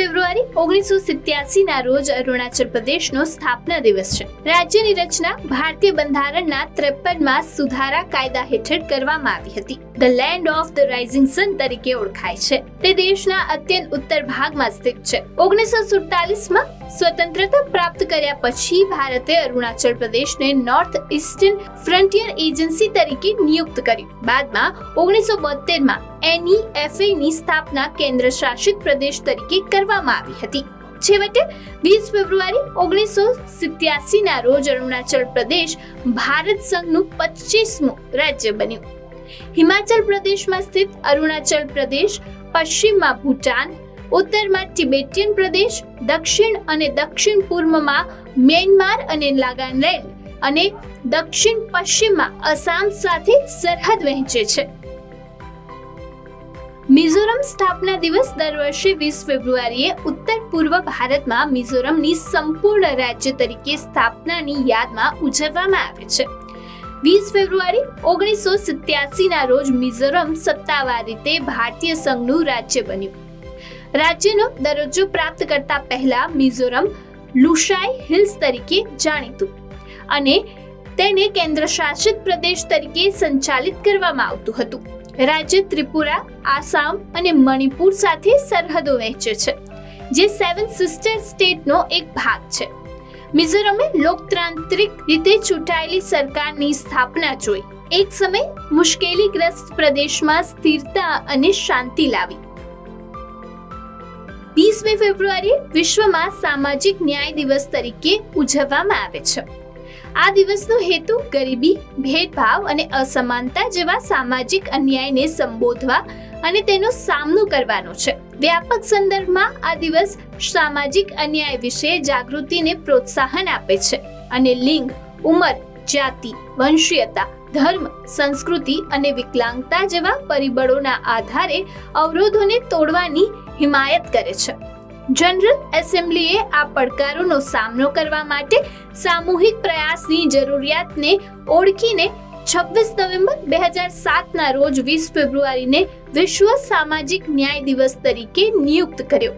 ફેબ્રુઆરી 1987 ના રોજ અરુણાચલ પ્રદેશનો સ્થાપના દિવસ છે. રાજ્યની રચના ભારતીય બંધારણના 53માં સુધારા કાયદા હેઠળ કરવામાં આવી હતી. The Land of the Rising Sun તરીકે ઓળખાય છે. તે દેશના અત્યંત ઉત્તર ભાગમાં સ્થિત છે. 1947માં સ્વતંત્રતા પ્રાપ્ત કર્યા પછી ભારતે અરુણાચલ પ્રદેશને નોર્થ ઇસ્ટર્ન ફ્રન્ટિયર એજન્સી તરીકે નિયુક્ત કર્યું. બાદમાં 1972માં NEFA ની સ્થાપના કેન્દ્ર શાસિત પ્રદેશ તરીકે કરવામાં આવી હતી. છેવટે 20 ફેબ્રુઆરી 1987 ના રોજ અરુણાચલ પ્રદેશ ભારત સંઘનું 25મું રાજ્ય બન્યું. હિમાચલ પ્રદેશમાં સ્થિત અરુણાચલ પ્રદેશ, પશ્ચિમમાં ભૂટાન, ઉત્તરમાં તિબેટિયન પ્રદેશ, દક્ષિણ અને દક્ષિણ પૂર્વમાં મ્યાનમાર અને નાગાલેન્ડ અને દક્ષિણ પશ્ચિમમાં આસામ સાથે સરહદ વહેંચે છે. મિઝોરમ સ્થાપના દિવસ દર વર્ષે 20 ફેબ્રુઆરીએ ઉત્તર પૂર્વ ભારતમાં મિઝોરમની સંપૂર્ણ રાજ્ય તરીકે સ્થાપનાની યાદમાં ઉજવવામાં આવે છે. 20 ફેબ્રુઆરી 1987 ના રોજ મિઝોરમ સત્તાવાર રીતે ભારતીય સંઘનું રાજ્ય બન્યું. રાજ્યનો દરજ્જો પ્રાપ્ત કરતા પહેલા મિઝોરમ લુશાઈ હિલ્સ તરીકે જાણીતું અને તેને કેન્દ્ર શાસિત પ્રદેશ તરીકે સંચાલિત કરવામાં આવતું હતું. રાજ્ય ત્રિપુરા, આસામ અને મણિપુર સાથે સરહદો વહેંચે છે, જે 7 સિસ્ટર સ્ટેટનો એક ભાગ છે. મિઝોરમે લોકતાંત્રિક રીતે ચૂંટાયેલી સરકારની સ્થાપના જોઈ. એક સમય મુશ્કેલીગ્રસ્ત પ્રદેશમાં સ્થિરતા અને શાંતિ લાવી. 20મી ફેબ્રુઆરી વિશ્વમાં સામાજિક ન્યાય દિવસ તરીકે ઉજવવામાં આવે છે. આ દિવસનો હેતુ ગરીબી, ભેદભાવ અને અસમાનતા જેવા સામાજિક અન્યાયને સંબોધવા અને તેનો સામનો કરવાનો છે. વ્યાપક સંદર્ભમાં આ દિવસ સામાજિક અન્યાય વિશે જાગૃતિને પ્રોત્સાહન આપે છે અને લિંગ, ઉંમર, જાતિ, વંશીયતા, ધર્મ, સંસ્કૃતિ અને વિકલાંગતા જેવા પરિબળોના આધારે અવરોધોને તોડવાની હિમાયત કરે છે. જનરલ એસેમ્બલીએ આ પડકારોનો સામનો કરવા માટે સામૂહિક પ્રયાસની જરૂરિયાતને ઓળખીને 26 નવેમ્બર 2007 ના રોજ 20 ફેબ્રુઆરીને વિશ્વ સામાજિક ન્યાય દિવસ તરીકે નિયુક્ત કર્યો.